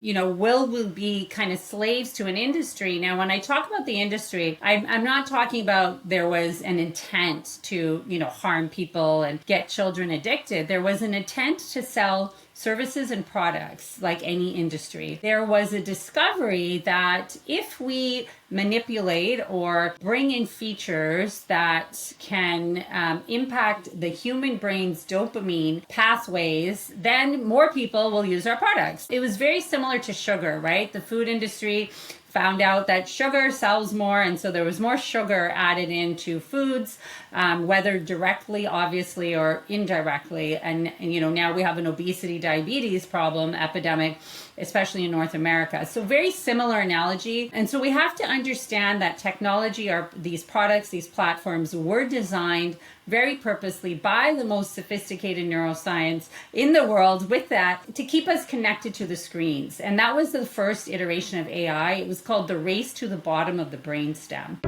will we be kind of slaves to an industry? Now, when I talk about the industry, I'm not talking about there was an intent to, harm people and get children addicted. There was an intent to sell services and products like any industry. There was a discovery that if we manipulate or bring in features that can impact the human brain's dopamine pathways, then more people will use our products. It was very similar to sugar, right? The food industry found out that sugar sells more, and so there was more sugar added into foods, whether directly, obviously, or indirectly. And now we have an obesity, diabetes problem epidemic, especially in North America. So very similar analogy. And so we have to understand that technology, these products, these platforms were designed very purposely by the most sophisticated neuroscience in the world, with that, to keep us connected to the screens. And that was the first iteration of AI. It was called the race to the bottom of the brainstem.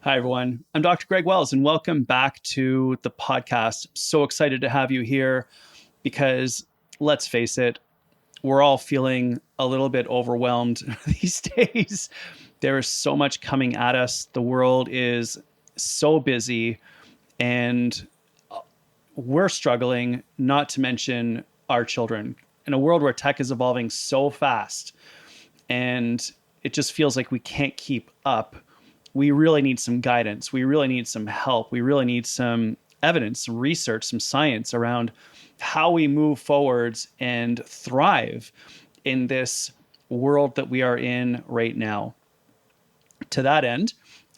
Hi, everyone. I'm Dr. Greg Wells, and welcome back to the podcast. So excited to have you here because, let's face it, we're all feeling a little bit overwhelmed these days. There is so much coming at us. The world is so busy, and we're struggling, not to mention our children, in a world where tech is evolving so fast, and it just feels like we can't keep up. We really need some guidance. We really need some help. We really need some evidence, some research, some science around how we move forwards and thrive in this world that we are in right now. To that end,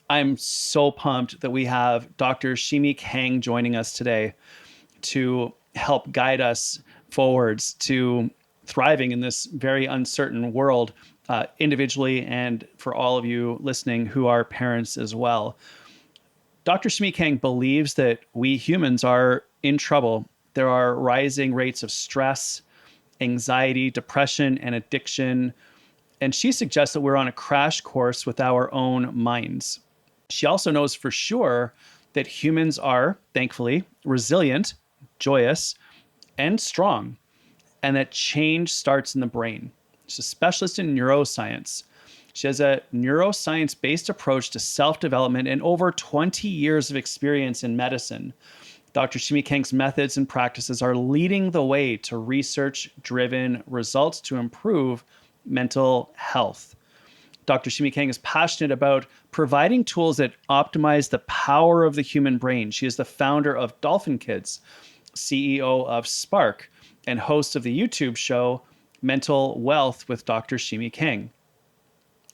I'm so pumped that we have Dr. Shimi Kang joining us today to help guide us forwards to thriving in this very uncertain world, individually, and for all of you listening who are parents as well. Dr. Shimi Kang believes that we humans are in trouble. There are rising rates of stress, anxiety, depression, and addiction. And she suggests that we're on a crash course with our own minds. She also knows for sure that humans are, thankfully, resilient, joyous, and strong, and that change starts in the brain. She's a specialist in neuroscience. She has a neuroscience-based approach to self-development and over 20 years of experience in medicine. Dr. Shimi Kang's methods and practices are leading the way to research-driven results to improve mental health. Dr. Shimi Kang is passionate about providing tools that optimize the power of the human brain. She is the founder of Dolphin Kids, CEO of Spark, and host of the YouTube show Mental Wealth with Dr. Shimi Kang.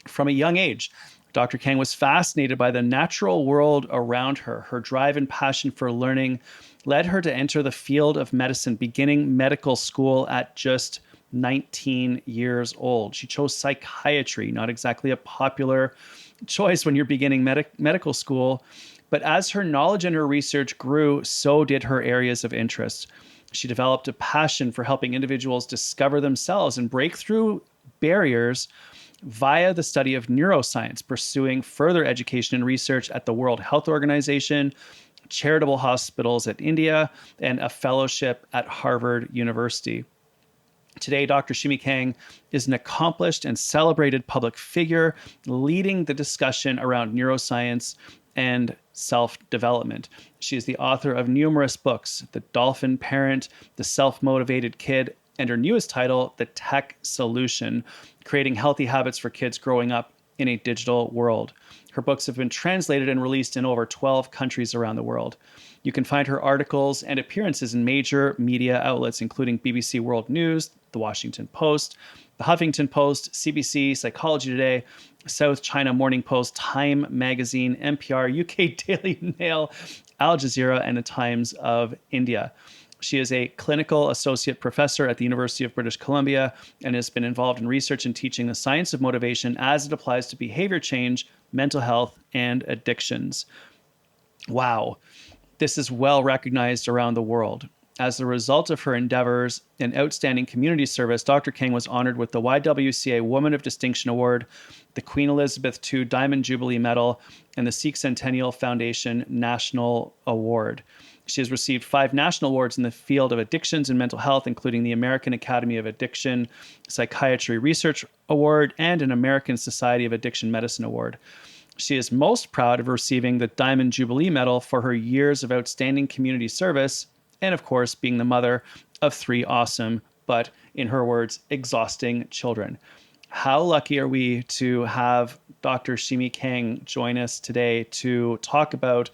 From a young age, Dr. Kang was fascinated by the natural world around her. Her drive and passion for learning led her to enter the field of medicine, beginning medical school at just 19 years old. She chose psychiatry, not exactly a popular choice when you're beginning medical school. But as her knowledge and her research grew, so did her areas of interest. She developed a passion for helping individuals discover themselves and break through barriers via the study of neuroscience, pursuing further education and research at the World Health Organization, charitable hospitals at India, and a fellowship at Harvard University. Today, Dr. Shimi Kang is an accomplished and celebrated public figure leading the discussion around neuroscience and self-development. She is the author of numerous books, The Dolphin Parent, The Self-Motivated Kid, and her newest title, The Tech Solution, Creating Healthy Habits for Kids Growing Up in a Digital World. Her books have been translated and released in over 12 countries around the world. You can find her articles and appearances in major media outlets, including BBC World News, The Washington Post, The Huffington Post, CBC, Psychology Today, South China Morning Post, Time Magazine, NPR, UK Daily Mail, Al Jazeera, and the Times of India. She is a clinical associate professor at the University of British Columbia and has been involved in research and teaching the science of motivation as it applies to behavior change, mental health, and addictions. Wow, this is well recognized around the world. As a result of her endeavors and outstanding community service, Dr. Kang was honored with the YWCA Woman of Distinction Award, the Queen Elizabeth II Diamond Jubilee Medal, and the Sikh Centennial Foundation National Award. She has received 5 national awards in the field of addictions and mental health, including the American Academy of Addiction Psychiatry Research Award and an American Society of Addiction Medicine Award. She is most proud of receiving the Diamond Jubilee Medal for her years of outstanding community service, and of course, being the mother of 3 awesome, but in her words, exhausting children. How lucky are we to have Dr. Shimi Kang join us today to talk about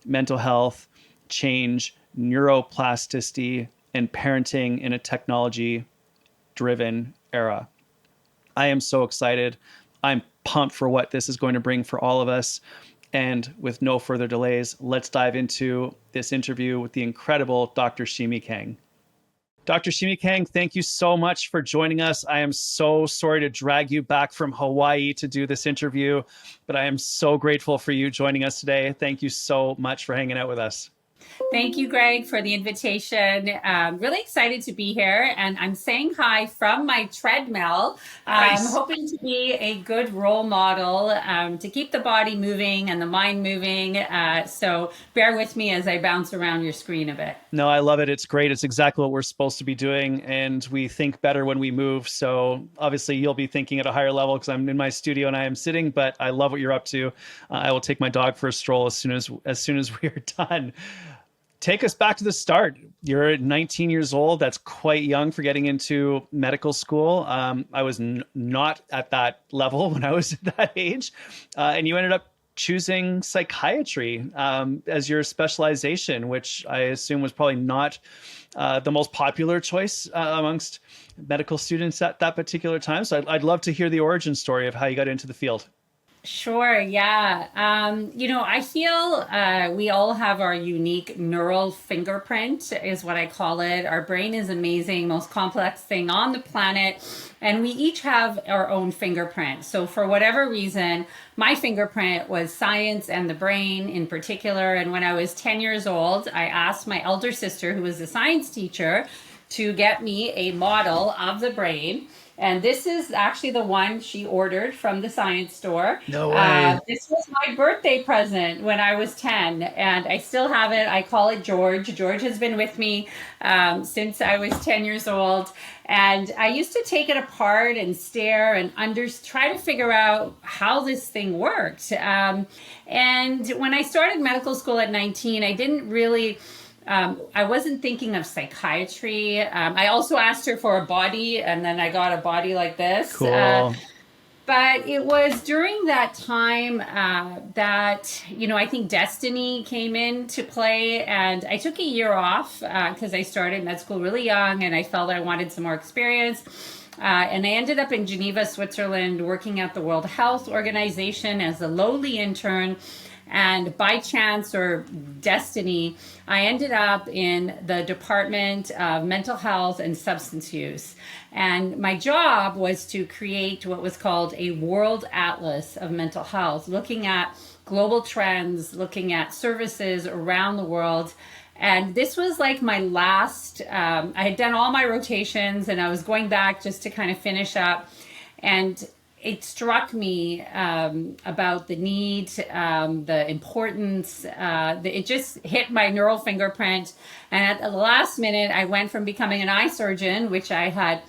mental health, change, neuroplasticity, and parenting in a technology-driven era. I am so excited. I'm pumped for what this is going to bring for all of us. And with no further delays, let's dive into this interview with the incredible Dr. Shimi Kang. Dr. Shimi Kang, thank you so much for joining us. I am so sorry to drag you back from Hawaii to do this interview, but I am so grateful for you joining us today. Thank you so much for hanging out with us. Thank you, Greg, for the invitation. Really excited to be here. And I'm saying hi from my treadmill. Nice. I'm hoping to be a good role model to keep the body moving and the mind moving. So bear with me as I bounce around your screen a bit. No, I love it. It's great. It's exactly what we're supposed to be doing. And we think better when we move. So obviously you'll be thinking at a higher level because I'm in my studio and I am sitting, but I love what you're up to. I will take my dog for a stroll as soon as we are done. Take us back to the start. You're 19 years old. That's quite young for getting into medical school. I was not at that level when I was at that age. And you ended up choosing psychiatry as your specialization, which I assume was probably not the most popular choice amongst medical students at that particular time. So I'd love to hear the origin story of how you got into the field. Sure. Yeah. I feel we all have our unique neural fingerprint is what I call it. Our brain is amazing, most complex thing on the planet. And we each have our own fingerprint. So for whatever reason, my fingerprint was science and the brain in particular. And when I was 10 years old, I asked my elder sister, who was a science teacher, to get me a model of the brain. And this is actually the one she ordered from the science store. No way. This was my birthday present when I was 10, and I still have it. I call it George. George has been with me since I was 10 years old. And I used to take it apart and stare and try to figure out how this thing worked. And when I started medical school at 19, I didn't really... I wasn't thinking of psychiatry. I also asked her for a body, and then I got a body like this. Cool. But it was during that time that, I think destiny came into play. And I took a year off because I started med school really young, and I felt I wanted some more experience. And I ended up in Geneva, Switzerland, working at the World Health Organization as a lowly intern. And by chance or destiny, I ended up in the Department of Mental Health and Substance Use. And my job was to create what was called a world atlas of mental health, looking at global trends, looking at services around the world. And this was like my last, I had done all my rotations and I was going back just to kind of finish up. And it struck me about the need, the importance. It just hit my neural fingerprint. And at the last minute, I went from becoming an eye surgeon, which I had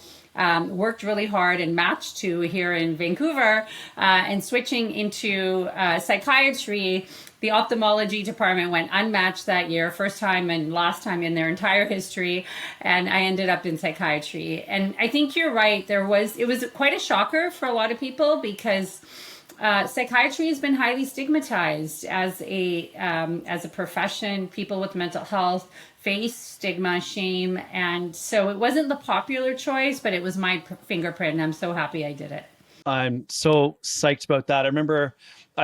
worked really hard and matched to here in Vancouver, and switching into psychiatry. The ophthalmology department went unmatched that year, first time and last time in their entire history. And I ended up in psychiatry. And I think you're right. It was quite a shocker for a lot of people because psychiatry has been highly stigmatized as a profession. People with mental health face stigma, shame. And so it wasn't the popular choice, but it was my fingerprint. And I'm so happy I did it. I'm so psyched about that. I remember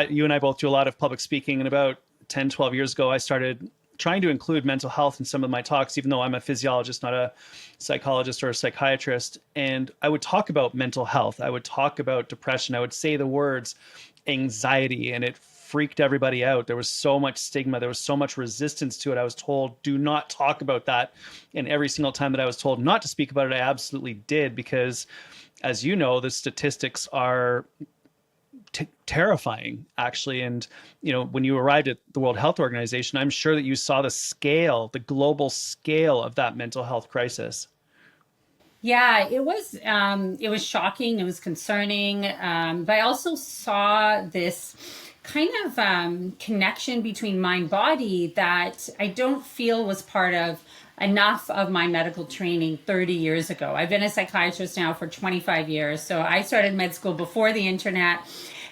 you and I both do a lot of public speaking, and about 10, 12 years ago, I started trying to include mental health in some of my talks, even though I'm a physiologist, not a psychologist or a psychiatrist. And I would talk about mental health. I would talk about depression. I would say the words anxiety, and it freaked everybody out. There was so much stigma. There was so much resistance to it. I was told, do not talk about that. And every single time that I was told not to speak about it, I absolutely did, because as you know, the statistics are terrifying, actually. And, when you arrived at the World Health Organization, I'm sure that you saw the global scale of that mental health crisis. Yeah, it was shocking. It was concerning. But I also saw this kind of connection between mind body that I don't feel was part of enough of my medical training 30 years ago. I've been a psychiatrist now for 25 years. So I started med school before the internet.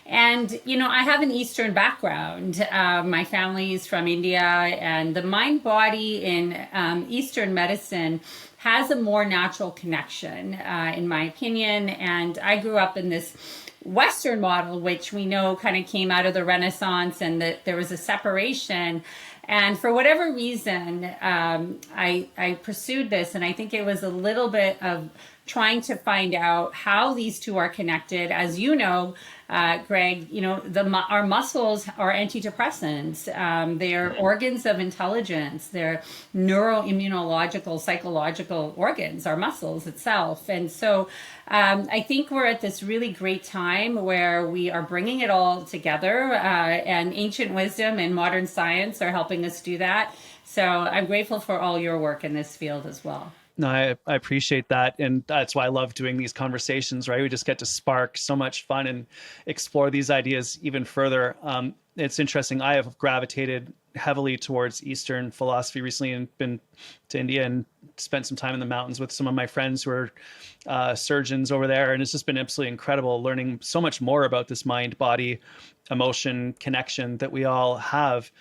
And, I have an Eastern background. My family is from India, and the mind body in Eastern medicine has a more natural connection, in my opinion. And I grew up in this Western model, which we know kind of came out of the Renaissance, and that there was a separation. And for whatever reason, I pursued this, and I think it was a little bit of trying to find out how these two are connected. As you know, Greg, our muscles are antidepressants. They're organs of intelligence. They're neuroimmunological, psychological organs, our muscles itself. And so I think we're at this really great time where we are bringing it all together, and ancient wisdom and modern science are helping us do that. So I'm grateful for all your work in this field as well. No, I appreciate that. And that's why I love doing these conversations, right? We just get to spark so much fun and explore these ideas even further. It's interesting. I have gravitated heavily towards Eastern philosophy recently and been to India and spent some time in the mountains with some of my friends who are surgeons over there. And it's just been absolutely incredible learning so much more about this mind, body, emotion connection that we all have.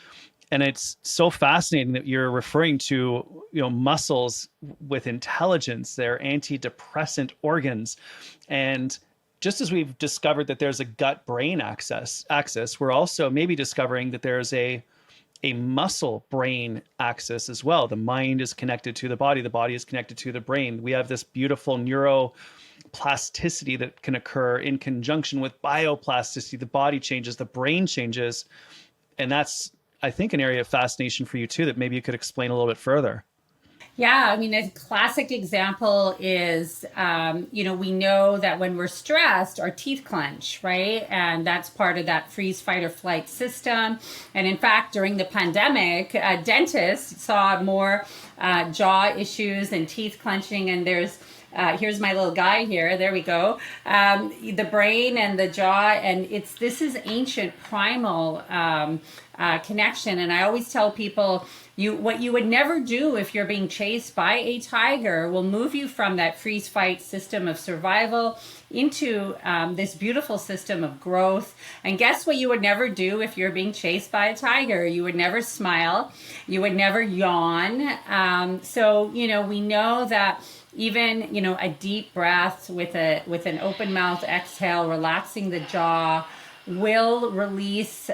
And it's so fascinating that you're referring to, muscles with intelligence. They're antidepressant organs. And just as we've discovered that there's a gut-brain axis, we're also maybe discovering that there's a muscle-brain axis as well. The mind is connected to the body is connected to the brain. We have this beautiful neuroplasticity that can occur in conjunction with bioplasticity. The body changes, the brain changes. And that's, I think, an area of fascination for you too, that maybe you could explain a little bit further. Yeah, I mean, a classic example is, we know that when we're stressed, our teeth clench, right? And that's part of that freeze, fight, or flight system. And in fact, during the pandemic, dentists saw more jaw issues and teeth clenching. And here's my little guy here. There we go. The brain and the jaw, and this is ancient primal connection. And I always tell people, what you would never do if you're being chased by a tiger will move you from that freeze fight system of survival into this beautiful system of growth. And guess what you would never do if you're being chased by a tiger? You would never smile. You would never yawn. So we know that even a deep breath with an open mouth exhale, relaxing the jaw, will release,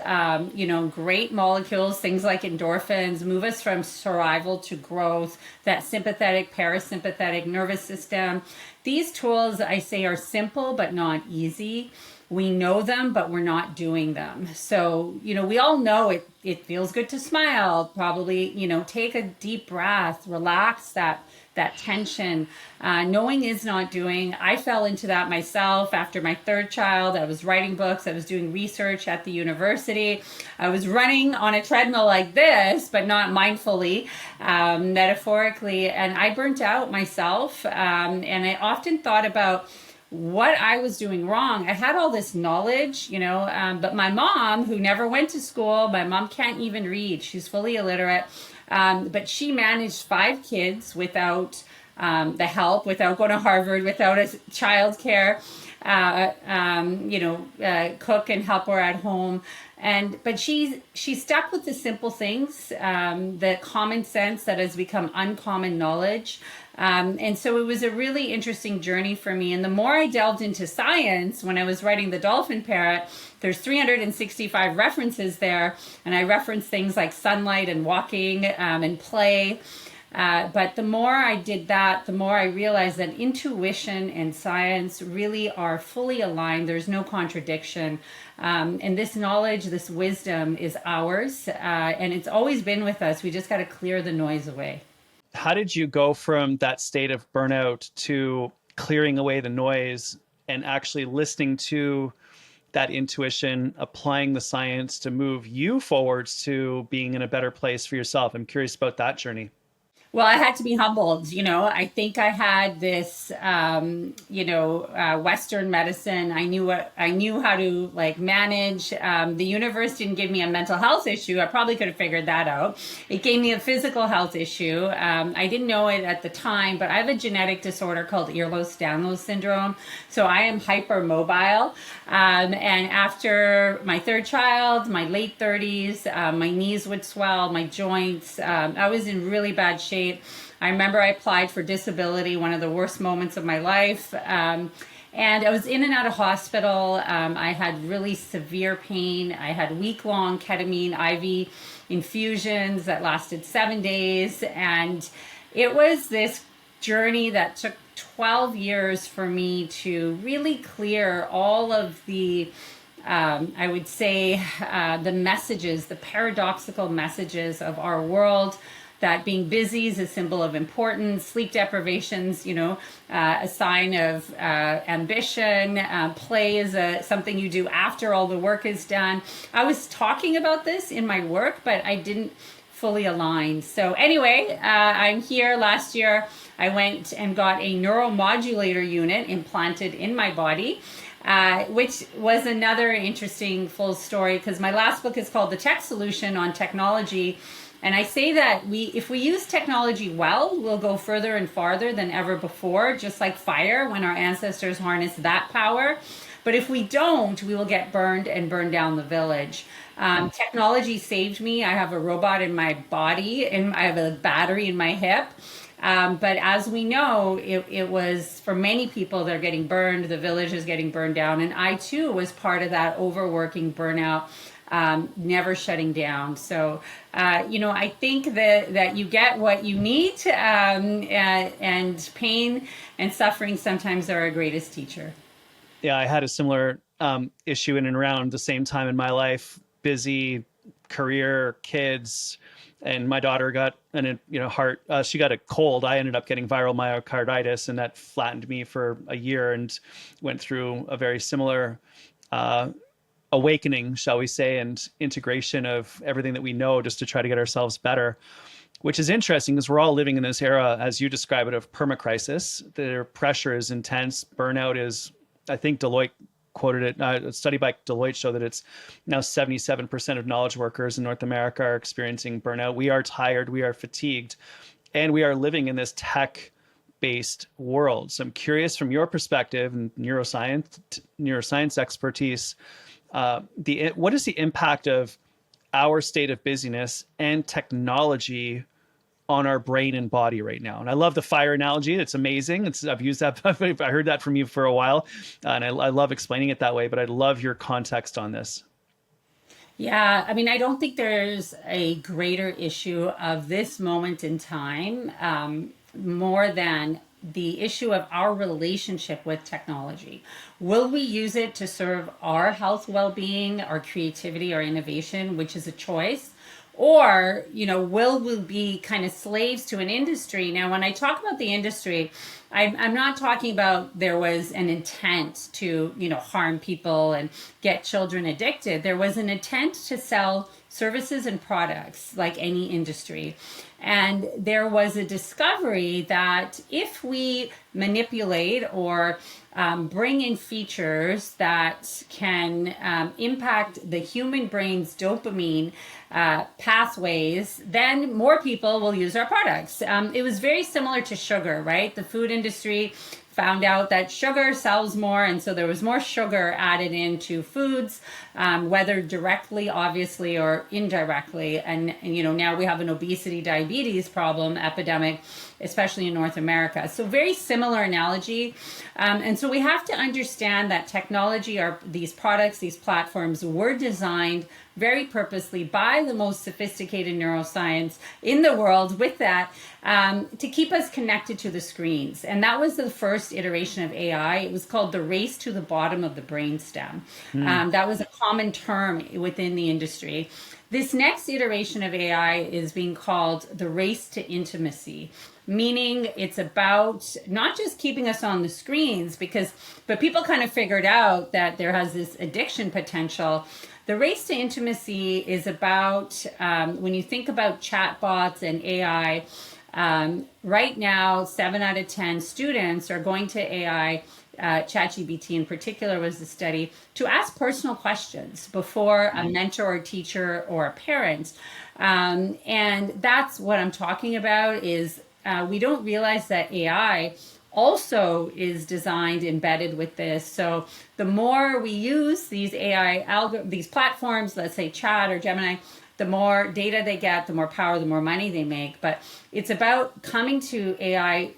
great molecules, things like endorphins, move us from survival to growth, that sympathetic, parasympathetic nervous system. These tools, I say, are simple but not easy. We know them, but we're not doing them. So, we all know it feels good to smile. Probably, take a deep breath, relax that tension. Knowing is not doing. I fell into that myself after my third child. I was writing books. I was doing research at the university. I was running on a treadmill like this, but not mindfully, metaphorically. And I burnt out myself. And I often thought about what I was doing wrong. I had all this knowledge, but my mom, who never went to school, my mom can't even read. She's fully illiterate. But she managed 5 kids without the help, without going to Harvard, without a child care, cook and help her at home. But she stuck with the simple things, the common sense that has become uncommon knowledge. And so it was a really interesting journey for me. And the more I delved into science, when I was writing The Dolphin Parrot, there's 365 references there. And I referenced things like sunlight and walking and play. But the more I did that, the more I realized that intuition and science really are fully aligned. There's no contradiction. And this knowledge, this wisdom is ours. And it's always been with us. We just got to clear the noise away. How did you go from that state of burnout to clearing away the noise and actually listening to that intuition, applying the science to move you forwards to being in a better place for yourself. I'm curious about that journey. Well, I had to be humbled. I think I had this, Western medicine. I knew how to like manage. The universe didn't give me a mental health issue. I probably could have figured that out. It gave me a physical health issue. I didn't know it at the time, but I have a genetic disorder called Ehlers-Danlos syndrome. So I am hypermobile. And after my third child, my late 30s, my knees would swell, my joints. I was in really bad shape. I remember I applied for disability, one of the worst moments of my life. And I was in and out of hospital. I had really severe pain. I had week-long ketamine IV infusions that lasted 7 days. And it was this journey that took 12 years for me to really clear all of the I would say the messages, the paradoxical messages of our world, that being busy is a symbol of importance, sleep deprivation's, a sign of ambition, play is something you do after all the work is done. I was talking about this in my work, but I didn't fully align. So anyway, I'm here. Last year, I went and got a neuromodulator unit implanted in my body. Which was another interesting full story, because my last book is called The Tech Solution on Technology. And I say that if we use technology well, we'll go further and farther than ever before, just like fire when our ancestors harnessed that power. But if we don't, we will get burned and burn down the village. Technology saved me. I have a robot in my body and I have a battery in my hip. But as we know, it was for many people, they're getting burned. The village is getting burned down. And I too was part of that overworking burnout, never shutting down. So, I think that you get what you need, and pain and suffering sometimes are our greatest teacher. Yeah, I had a similar issue in and around the same time in my life. Busy career, kids, and my daughter got heart. She got a cold. I ended up getting viral myocarditis, and that flattened me for a year, and went through a very similar awakening, shall we say, and integration of everything that we know just to try to get ourselves better. Which is interesting because we're all living in this era, as you describe it, of permacrisis. The pressure is intense. Burnout is, I think Deloitte quoted it, a study by Deloitte showed that it's now 77% of knowledge workers in North America are experiencing burnout. We are tired, we are fatigued, and we are living in this tech-based world. So I'm curious, from your perspective and neuroscience expertise, what is the impact of our state of busyness and technology on our brain and body right now? And I love the fire analogy. It's amazing. I've used that. I heard that from you for a while, and I love explaining it that way, but I'd love your context on this. Yeah, I mean, I don't think there's a greater issue of this moment in time, more than the issue of our relationship with technology. Will we use it to serve our health, well-being, our creativity, our innovation, which is a choice? Or, will we be kind of slaves to an industry? Now, when I talk about the industry, I'm not talking about there was an intent to, harm people and get children addicted. There was an intent to sell services and products like any industry. And there was a discovery that if we manipulate or bring in features that can impact the human brain's dopamine pathways, then more people will use our products. It was very similar to sugar, right? The food industry found out that sugar sells more, and so there was more sugar added into foods, whether directly, obviously, or indirectly. And now we have an obesity, diabetes problem epidemic, especially in North America. So very similar analogy. And so we have to understand that technology, these products, these platforms were designed very purposely by the most sophisticated neuroscience in the world, with that, to keep us connected to the screens. And that was the first iteration of AI. It was called the race to the bottom of the brainstem. That was a common term within the industry. This next iteration of AI is being called the race to intimacy, meaning it's about not just keeping us on the screens but people kind of figured out that there has this addiction potential. The race to intimacy is about when you think about chatbots and AI. Right now, 7 out of 10 students are going to AI. ChatGPT in particular was the study to ask personal questions before a mentor or teacher or a parent. And that's what I'm talking about is we don't realize that AI also is designed embedded with this. So the more we use these these platforms, let's say Chat or Gemini, the more data they get, the more power, the more money they make. But it's about coming to AI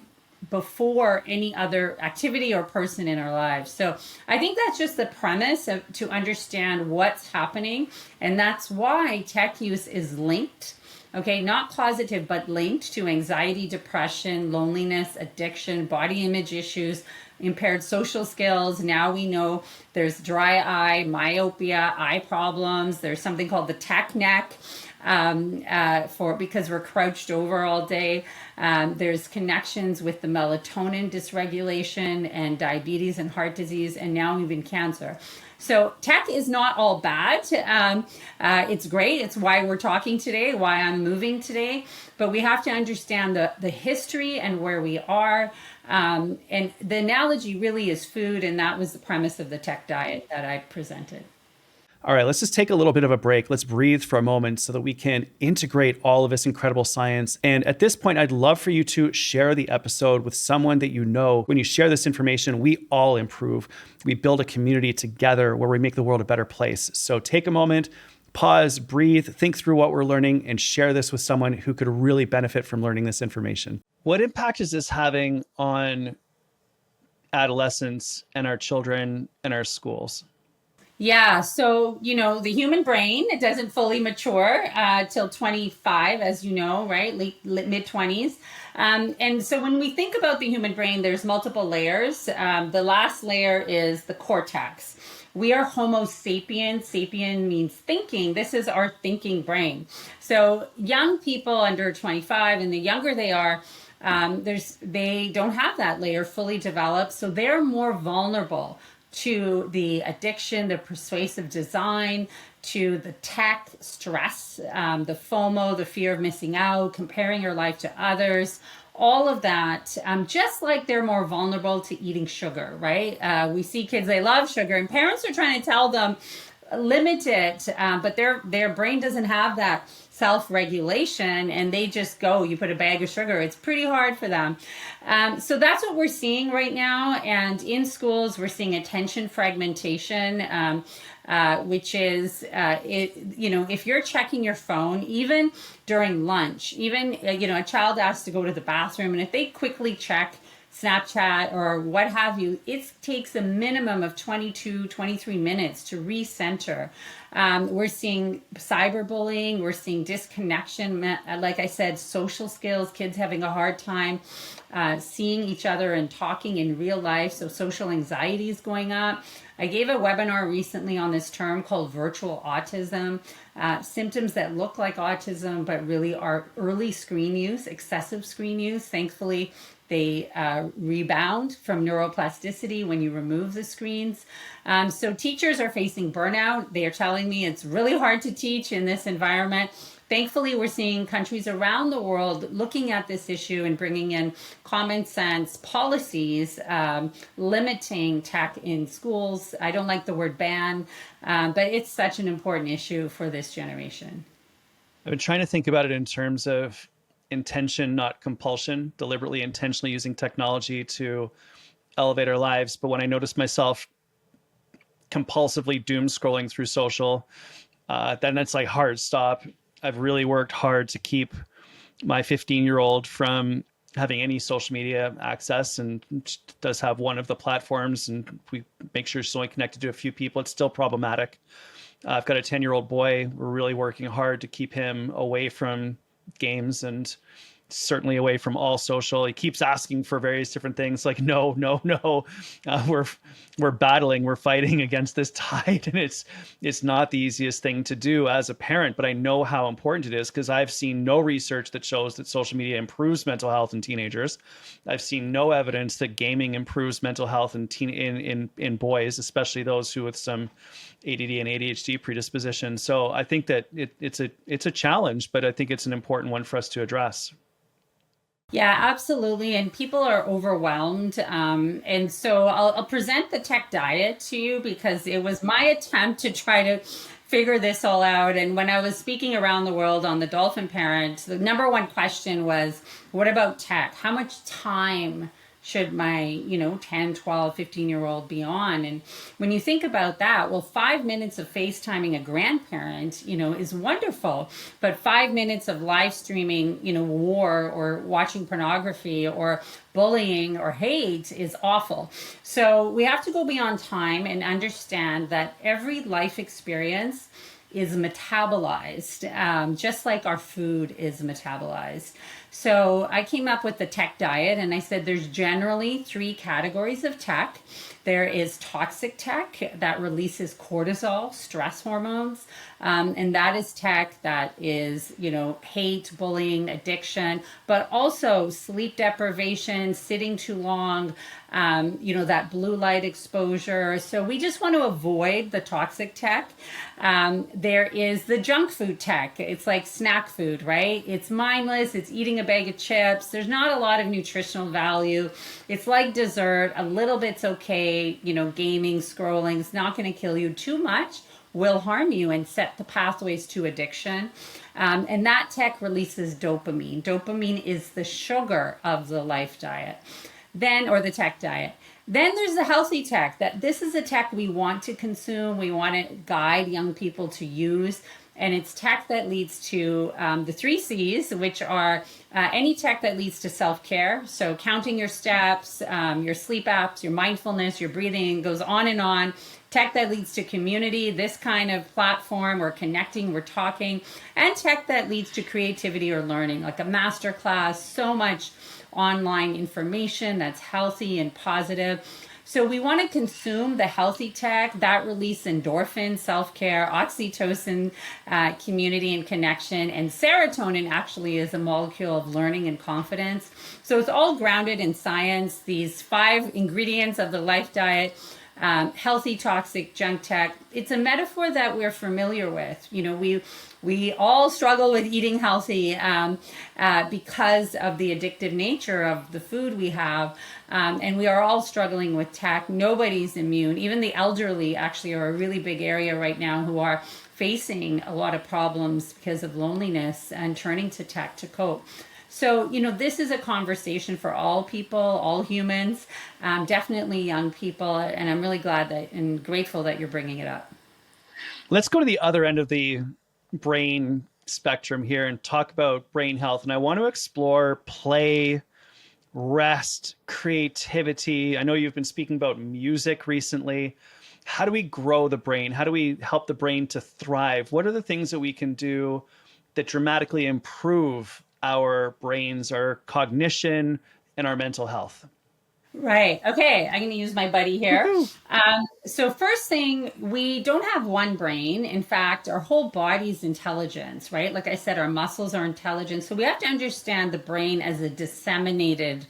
before any other activity or person in our lives. So I think that's just the premise to understand what's happening. And that's why tech use is linked, okay, not causative, but linked to anxiety, depression, loneliness, addiction, body image issues, impaired social skills. Now we know there's dry eye, myopia, eye problems. There's something called the tech neck because we're crouched over all day. There's connections with the melatonin dysregulation and diabetes and heart disease, and now even cancer. So tech is not all bad. It's great. It's why we're talking today, why I'm moving today. But we have to understand the history and where we are. And the analogy really is food, and that was the premise of the tech diet that I presented. All right, let's just take a little bit of a break. Let's breathe for a moment so that we can integrate all of this incredible science. And at this point, I'd love for you to share the episode with someone that you know. When you share this information, we all improve. We build a community together where we make the world a better place. So take a moment, pause, breathe, think through what we're learning, and share this with someone who could really benefit from learning this information. What impact is this having on adolescents and our children and our schools? Yeah, so the human brain, it doesn't fully mature till 25, as you know, right? Mid 20s. And so when we think about the human brain, there's multiple layers. The last layer is the cortex. We are Homo sapiens. Sapien means thinking. This is our thinking brain. So young people under 25, and the younger they are, they don't have that layer fully developed. So they're more vulnerable to the addiction, the persuasive design, to the tech stress, the FOMO, the fear of missing out, comparing your life to others, all of that, just like they're more vulnerable to eating sugar, right? We see kids, they love sugar, and parents are trying to tell them, limit it, but their brain doesn't have that self-regulation, and they just go, you put a bag of sugar, it's pretty hard for them. So that's what we're seeing right now. And in schools, we're seeing attention fragmentation, which is, if you're checking your phone, even during lunch, even, a child asks to go to the bathroom, and if they quickly check Snapchat or what have you, it takes a minimum of 22, 23 minutes to recenter. We're seeing cyberbullying, we're seeing disconnection, like I said, social skills, kids having a hard time seeing each other and talking in real life, so social anxiety is going up. I gave a webinar recently on this term called virtual autism, symptoms that look like autism but really are early screen use, excessive screen use. Thankfully, they rebound from neuroplasticity when you remove the screens. So teachers are facing burnout. They are telling me it's really hard to teach in this environment. Thankfully, we're seeing countries around the world looking at this issue and bringing in common sense policies, limiting tech in schools. I don't like the word ban, but it's such an important issue for this generation. I've been trying to think about it in terms of intention, not compulsion, deliberately, intentionally using technology to elevate our lives. But when I notice myself compulsively doom scrolling through social, then it's like hard stop. I've really worked hard to keep my 15-year-old from having any social media access, and does have one of the platforms, and we make sure she's only connected to a few people. It's still problematic. I've got a 10-year-old boy. We're really working hard to keep him away from games and certainly away from all social. He keeps asking for various different things like, no, no, no. We're battling, we're fighting against this tide. And it's not the easiest thing to do as a parent, but I know how important it is because I've seen no research that shows that social media improves mental health in teenagers. I've seen no evidence that gaming improves mental health in boys, especially those who with some ADD and ADHD predisposition. So I think that it's a challenge, but I think it's an important one for us to address. Yeah, absolutely. And people are overwhelmed. And so I'll present the tech diet to you because it was my attempt to try to figure this all out. And when I was speaking around the world on the Dolphin Parent, the number one question was, what about tech? How much time should my 10, 12, 15-year-old be on? And when you think about that, well, 5 minutes of FaceTiming a grandparent is wonderful, but 5 minutes of live streaming war or watching pornography or bullying or hate is awful. So we have to go beyond time and understand that every life experience is metabolized, just like our food is metabolized. So I came up with the tech diet, and I said there's generally 3 categories of tech. There is toxic tech that releases cortisol, stress hormones, and that is tech that is, hate, bullying, addiction, but also sleep deprivation, sitting too long, that blue light exposure. So we just want to avoid the toxic tech. There is the junk food tech. It's like snack food, right? It's mindless. It's eating a bag of chips. There's not a lot of nutritional value. It's like dessert. A little bit's okay. Gaming, scrolling is not going to kill you. Too much will harm you and set the pathways to addiction. And that tech releases dopamine. Dopamine is the sugar of the life diet. Or the tech diet. Then there's the healthy tech. This is a tech we want to consume. We want to guide young people to use. And it's tech that leads to the 3 C's, which are any tech that leads to self-care. So counting your steps, your sleep apps, your mindfulness, your breathing, goes on and on. Tech that leads to community, this kind of platform, we're connecting, we're talking. And tech that leads to creativity or learning, like a master class, so much online information that's healthy and positive. So we want to consume the healthy tech that release endorphin, self-care, oxytocin, community and connection, and serotonin actually is a molecule of learning and confidence. So it's all grounded in science. These 5 ingredients of the life diet, healthy, toxic, junk tech. It's a metaphor that we're familiar with. We all struggle with eating healthy because of the addictive nature of the food we have. And we are all struggling with tech. Nobody's immune. Even the elderly actually are a really big area right now who are facing a lot of problems because of loneliness and turning to tech to cope. So, this is a conversation for all people, all humans, definitely young people. And I'm really glad and grateful that you're bringing it up. Let's go to the other end of the brain spectrum here and talk about brain health. And I want to explore play, rest, creativity. I know you've been speaking about music recently. How do we grow the brain? How do we help the brain to thrive? What are the things that we can do that dramatically improve our brains, our cognition, and our mental health? Right. Okay. I'm going to use my buddy here. So first thing, we don't have one brain. In fact, our whole body's intelligence, right? Like I said, our muscles are intelligent. So we have to understand the brain as a disseminated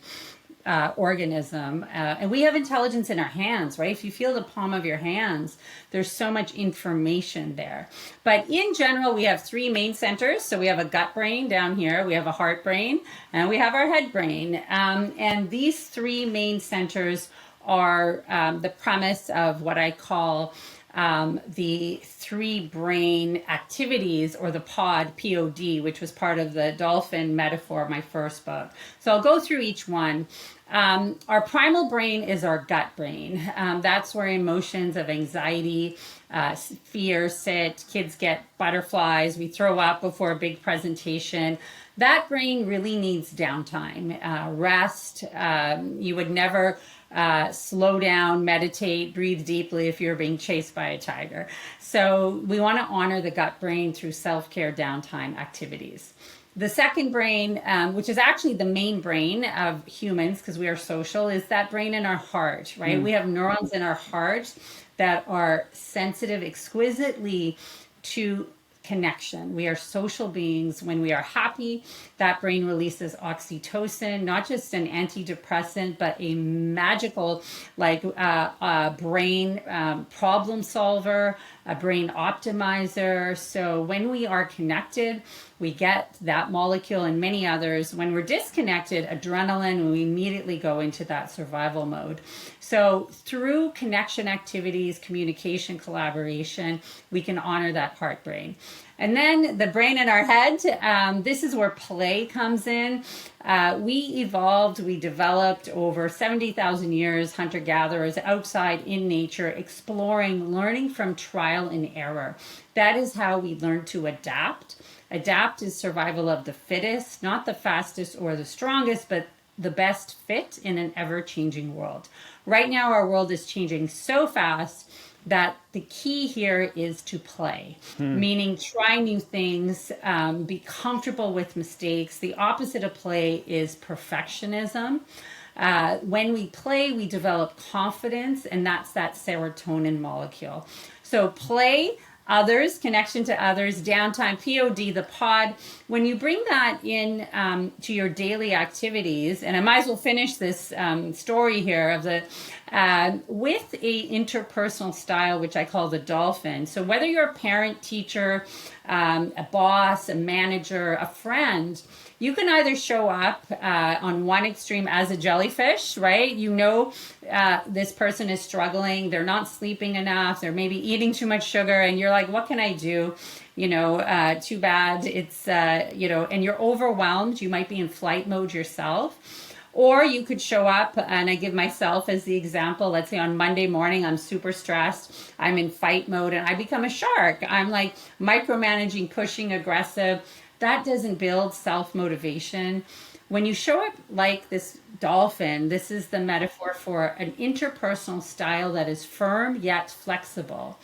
organism. And we have intelligence in our hands, right? If you feel the palm of your hands, there's so much information there. But in general, we have 3 main centers. So we have a gut brain down here, we have a heart brain, and we have our head brain. And these 3 main centers are the premise of what I call the 3 brain activities, or the pod, POD, which was part of the dolphin metaphor of my first book. So I'll go through each one. Our primal brain is our gut brain. That's where emotions of anxiety, fear sit. Kids get butterflies. We throw up before a big presentation. That brain really needs downtime, rest. You would never slow down, meditate, breathe deeply if you're being chased by a tiger. So we want to honor the gut brain through self-care downtime activities. The second brain, which is actually the main brain of humans, because we are social, is that brain in our heart, right? We have neurons in our heart that are sensitive exquisitely to connection. We are social beings. When we are happy, that brain releases oxytocin, not just an antidepressant, but a magical, like brain problem solver, a brain optimizer. So when we are connected, we get that molecule and many others. When we're disconnected, adrenaline, we immediately go into that survival mode. So through connection activities, communication, collaboration, we can honor that heart brain. And then the brain in our head, this is where play comes in. We evolved, we developed over 70,000 years, hunter-gatherers outside in nature, exploring, learning from trial and error. That is how we learn to adapt. Adapt is survival of the fittest, not the fastest or the strongest, but the best fit in an ever-changing world. Right now, our world is changing so fast that the key here is to play, meaning try new things, be comfortable with mistakes. The opposite of play is perfectionism. When we play, we develop confidence, and that's that serotonin molecule. So play, others, connection to others, downtime, POD, the pod. When you bring that in to your daily activities, and I might as well finish this story here of the with a interpersonal style, which I call the dolphin. So whether you're a parent, teacher, a boss, a manager, a friend, you can either show up on one extreme as a jellyfish, right? You know this person is struggling, they're not sleeping enough, they're maybe eating too much sugar, and you're like, what can I do? Too bad. It's, and you're overwhelmed. You might be in flight mode yourself. Or you could show up, and I give myself as the example, let's say on Monday morning, I'm super stressed, I'm in fight mode, and I become a shark. I'm like micromanaging, pushing, aggressive. That doesn't build self-motivation. When you show up like this dolphin, this is the metaphor for an interpersonal style that is firm yet flexible.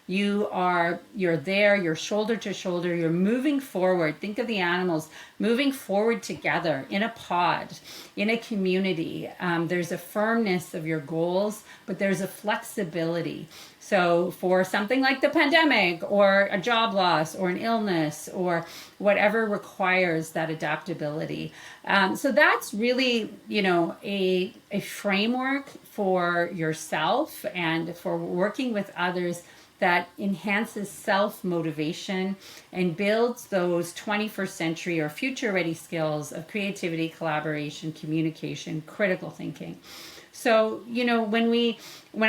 You're there, you're shoulder to shoulder, you're moving forward. Think of the animals moving forward together in a pod, in a community. There's a firmness of your goals, but there's a flexibility. So for something like the pandemic or a job loss or an illness or whatever requires that adaptability. So that's really, a framework for yourself and for working with others that enhances self-motivation and builds those 21st century or future-ready skills of creativity, collaboration, communication, critical thinking. So, when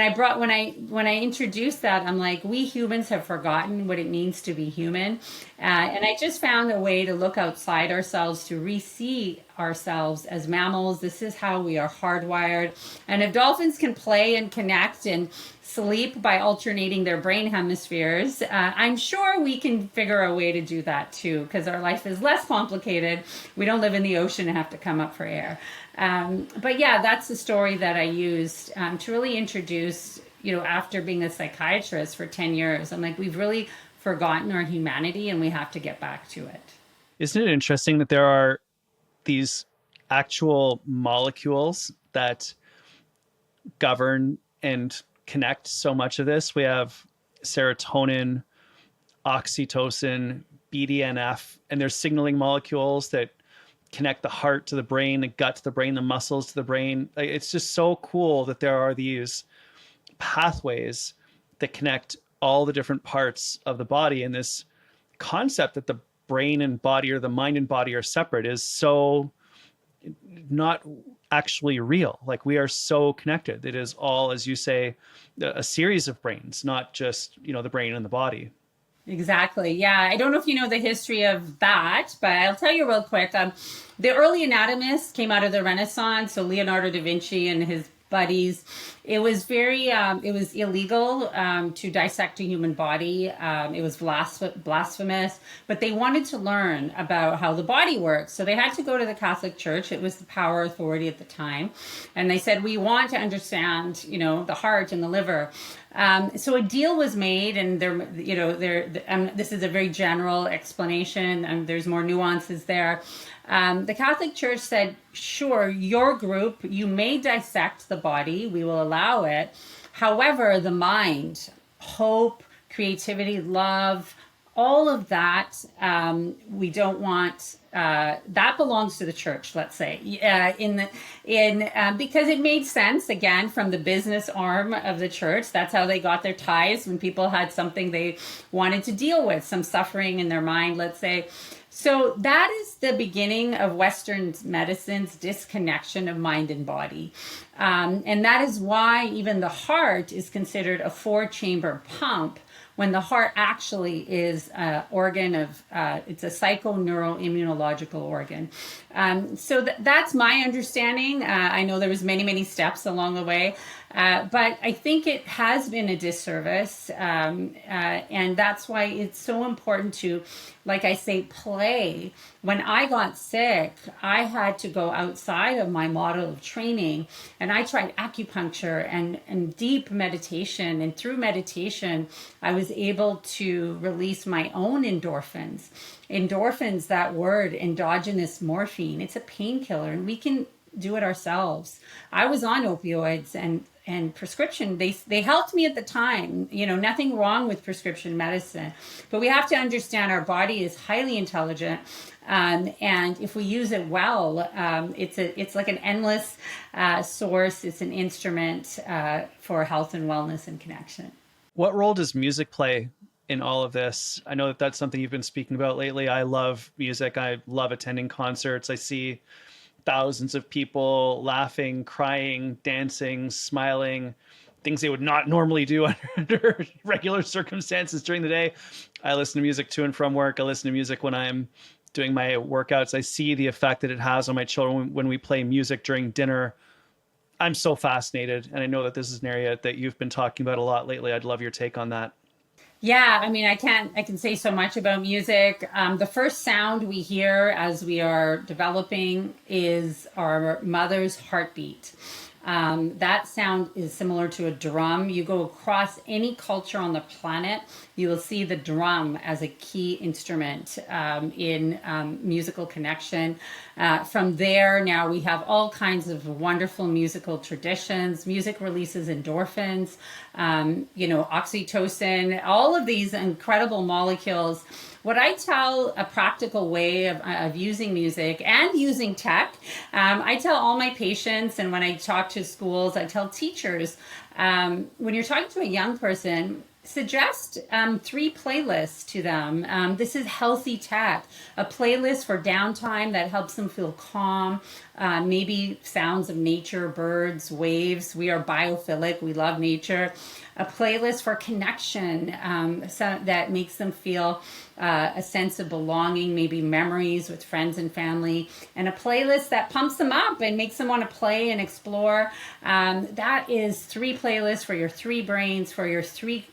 I introduced that, I'm like, we humans have forgotten what it means to be human. And I just found a way to look outside ourselves, to re-see ourselves as mammals. This is how we are hardwired. And if dolphins can play and connect and sleep by alternating their brain hemispheres, I'm sure we can figure a way to do that too, because our life is less complicated. We don't live in the ocean and have to come up for air. But yeah, that's the story that I used to really introduce, after being a psychiatrist for 10 years, I'm like, we've really forgotten our humanity and we have to get back to it. Isn't it interesting that there are these actual molecules that govern and connect so much of this? We have serotonin, oxytocin, BDNF, and there's signaling molecules that connect the heart to the brain, the gut to the brain, the muscles to the brain. It's just so cool that there are these pathways that connect all the different parts of the body. And this concept that the brain and body, or the mind and body, are separate is so not actually real. Like, we are so connected. It is all, as you say, a series of brains, not just, the brain and the body. Exactly. Yeah. I don't know if you know the history of that, but I'll tell you real quick. The early anatomists came out of the Renaissance. So Leonardo da Vinci and his buddies, it was illegal to dissect a human body. It was blasphemous, but they wanted to learn about how the body works. So they had to go to the Catholic Church. It was the power authority at the time. And they said, we want to understand, the heart and the liver. So a deal was made, and this is a very general explanation, and there's more nuances there. The Catholic Church said, sure, your group, you may dissect the body, we will allow it. However, the mind, hope, creativity, love, all of that, we don't want. That belongs to the church, let's say, because it made sense again from the business arm of the church. That's how they got their tithes when people had something they wanted to deal with, some suffering in their mind, let's say. So that is the beginning of Western medicine's disconnection of mind and body. And that is why even the heart is considered a 4-chamber pump, when the heart actually is an organ of, it's a psychoneuroimmunological organ. So that's my understanding. I know there was many steps along the way, but I think it has been a disservice. And that's why it's so important to, like I say, play. When I got sick, I had to go outside of my model of training, and I tried acupuncture and deep meditation. And through meditation, I was able to release my own endorphins. Endorphins, that word, endogenous morphine, it's a painkiller, and we can do it ourselves. I was on opioids and prescription. They helped me at the time. Nothing wrong with prescription medicine, but we have to understand our body is highly intelligent. And if we use it well, it's like an endless source. It's an instrument for health and wellness and connection. What role does music play in all of this? I know that that's something you've been speaking about lately. I love music. I love attending concerts. I see thousands of people laughing, crying, dancing, smiling, things they would not normally do under regular circumstances during the day. I listen to music to and from work. I listen to music when I'm doing my workouts. I see the effect that it has on my children when we play music during dinner. I'm so fascinated. And I know that this is an area that you've been talking about a lot lately. I'd love your take on that. Yeah, I mean, I can say so much about music. The first sound we hear as we are developing is our mother's heartbeat. That sound is similar to a drum. You go across any culture on the planet, you will see the drum as a key instrument in musical connection. From there, now we have all kinds of wonderful musical traditions. Music releases endorphins, oxytocin, all of these incredible molecules. What I tell a practical way of using music and using tech, I tell all my patients, and when I talk to schools, I tell teachers, when you're talking to a young person, suggest 3 playlists to them. This is healthy tech, a playlist for downtime that helps them feel calm, maybe sounds of nature, birds, waves. We are biophilic, we love nature. A playlist for connection that makes them feel a sense of belonging, maybe memories with friends and family, and a playlist that pumps them up and makes them want to play and explore. That is 3 playlists for your 3 brains, for your 3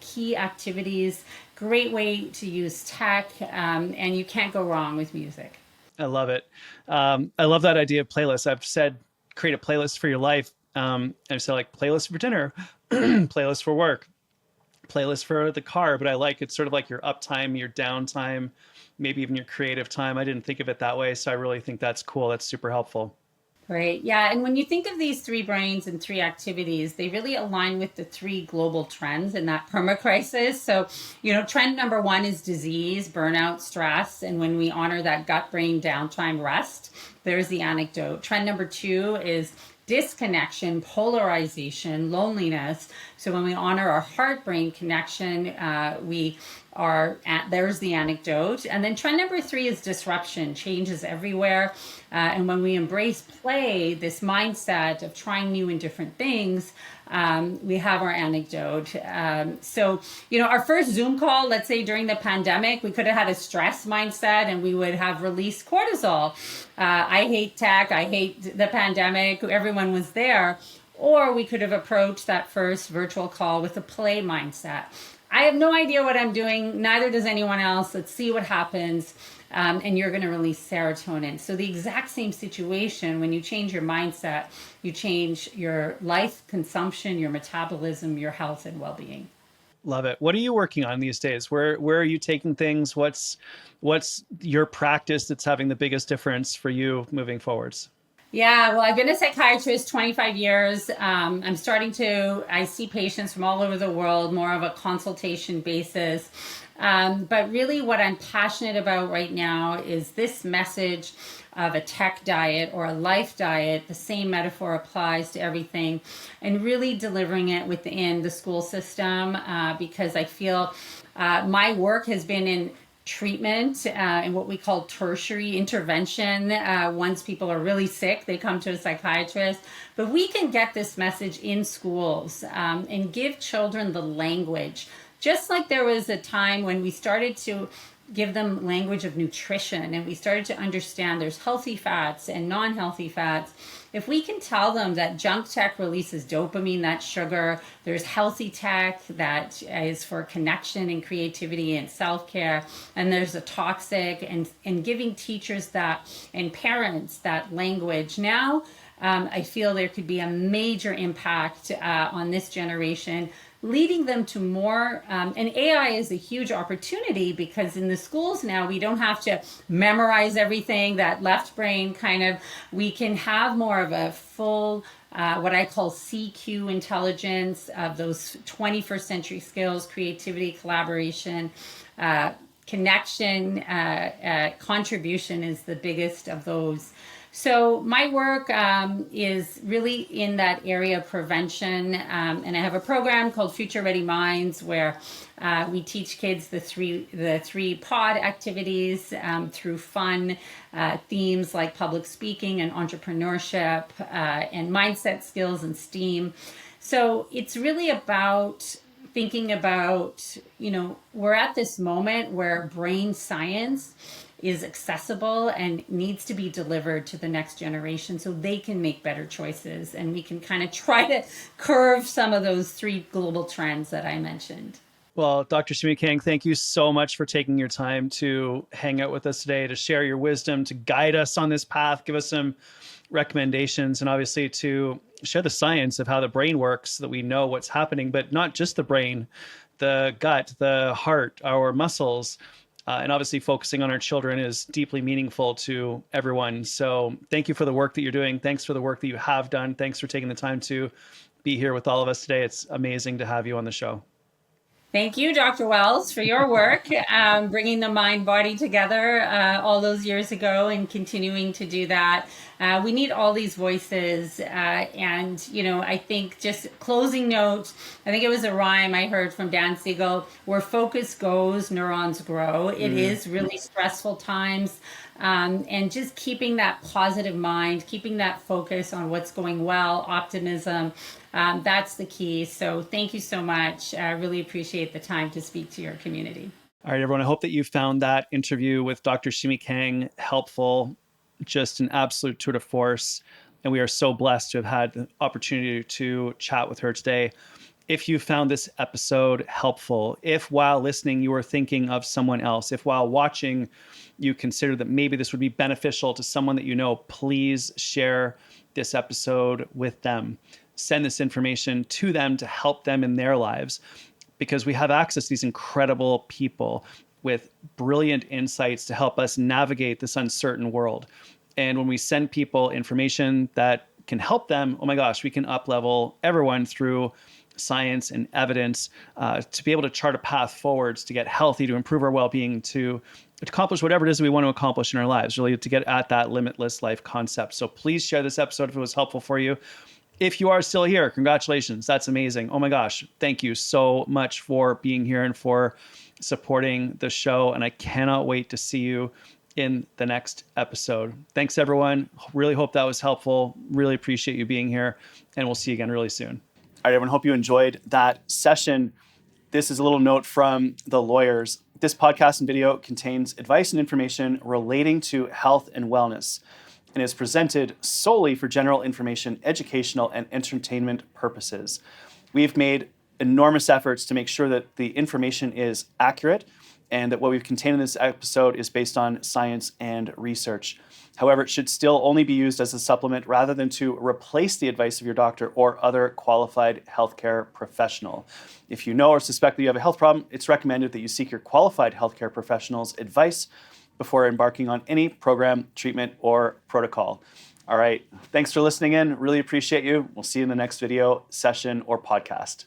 key activities. Great way to use tech, and you can't go wrong with music. I love it. I love that idea of playlists. I've said create a playlist for your life. I've said like playlist for dinner, playlist for work, playlist for the car. But I like it's sort of like your uptime, your downtime, maybe even your creative time. I didn't think of it that way, so I really think that's cool. That's super helpful. Right. Yeah. And when you think of these 3 brains and 3 activities, they really align with the 3 global trends in that permacrisis. So, trend number 1 is disease, burnout, stress. And when we honor that gut brain downtime rest, there's the anecdote. Trend number 2 is disconnection, polarization, loneliness. So when we honor our heart-brain connection, there's the anecdote. And then trend number 3 is disruption, changes everywhere. And when we embrace play, this mindset of trying new and different things, we have our anecdote. So, our first Zoom call, let's say during the pandemic, we could have had a stress mindset and we would have released cortisol. I hate tech. I hate the pandemic. Everyone was there. Or we could have approached that first virtual call with a play mindset. I have no idea what I'm doing. Neither does anyone else. Let's see what happens. and you're going to release serotonin. So the exact same situation, when you change your mindset, you change your life consumption, your metabolism, your health and well-being. Love it. What are you working on these days? Where are you taking things? What's your practice that's having the biggest difference for you moving forwards? Yeah, well, I've been a psychiatrist 25 years. I see patients from all over the world, more of a consultation basis. But really what I'm passionate about right now is this message of a tech diet or a life diet. The same metaphor applies to everything, and really delivering it within the school system, because I feel my work has been in treatment and what we call tertiary intervention. Once people are really sick, they come to a psychiatrist. But we can get this message in schools and give children the language. Just like there was a time when we started to give them language of nutrition and we started to understand there's healthy fats and non-healthy fats. If we can tell them that junk tech releases dopamine, that's sugar, there's healthy tech that is for connection and creativity and self-care, and there's a toxic, and giving teachers that and parents that language. Now, I feel there could be a major impact on this generation, leading them to more, and AI is a huge opportunity because in the schools now, we don't have to memorize everything, that left brain we can have more of a full, what I call CQ intelligence of those 21st century skills: creativity, collaboration, connection, contribution is the biggest of those. So my work is really in that area of prevention, and I have a program called Future Ready Minds where we teach kids the three pod activities through fun themes like public speaking and entrepreneurship and mindset skills and STEAM. So it's really about thinking about, we're at this moment where brain science is accessible and needs to be delivered to the next generation so they can make better choices, and we can kind of try to curve some of those three global trends that I mentioned. Well, Dr. Shimi Kang, thank you so much for taking your time to hang out with us today, to share your wisdom, to guide us on this path, give us some recommendations, and obviously to share the science of how the brain works so that we know what's happening, but not just the brain, the gut, the heart, our muscles. And obviously focusing on our children is deeply meaningful to everyone. So thank you for the work that you're doing. Thanks for the work that you have done. Thanks for taking the time to be here with all of us today. It's amazing to have you on the show. Thank you, Dr. Wells, for your work, bringing the mind-body together all those years ago and continuing to do that. We need all these voices. And, I think just closing note, I think it was a rhyme I heard from Dan Siegel: where focus goes, neurons grow. It is really stressful times. And just keeping that positive mind, keeping that focus on what's going well, optimism, that's the key. So thank you so much. I really appreciate the time to speak to your community. All right, everyone. I hope that you found that interview with Dr. Shimi Kang helpful, just an absolute tour de force. And we are so blessed to have had the opportunity to chat with her today. If you found this episode helpful, if while listening you were thinking of someone else, if while watching you consider that maybe this would be beneficial to someone that you know, please share this episode with them. Send this information to them to help them in their lives, because we have access to these incredible people with brilliant insights to help us navigate this uncertain world. And when we send people information that can help them, oh my gosh, we can up-level everyone through science and evidence to be able to chart a path forwards, to get healthy, to improve our well-being, to accomplish whatever it is we want to accomplish in our lives, really to get at that limitless life concept. So please share this episode if it was helpful for you. If you are still here, congratulations. That's amazing. Oh my gosh. Thank you so much for being here and for supporting the show. And I cannot wait to see you in the next episode. Thanks, everyone. Really hope that was helpful. Really appreciate you being here. And we'll see you again really soon. All right, everyone. Hope you enjoyed that session. This is a little note from the lawyers. This podcast and video contains advice and information relating to health and wellness, and is presented solely for general information, educational, and entertainment purposes. We've made enormous efforts to make sure that the information is accurate and that what we've contained in this episode is based on science and research. However, it should still only be used as a supplement rather than to replace the advice of your doctor or other qualified healthcare professional. If you know or suspect that you have a health problem, it's recommended that you seek your qualified healthcare professional's advice before embarking on any program, treatment, or protocol. All right, thanks for listening in. Really appreciate you. We'll see you in the next video, session, or podcast.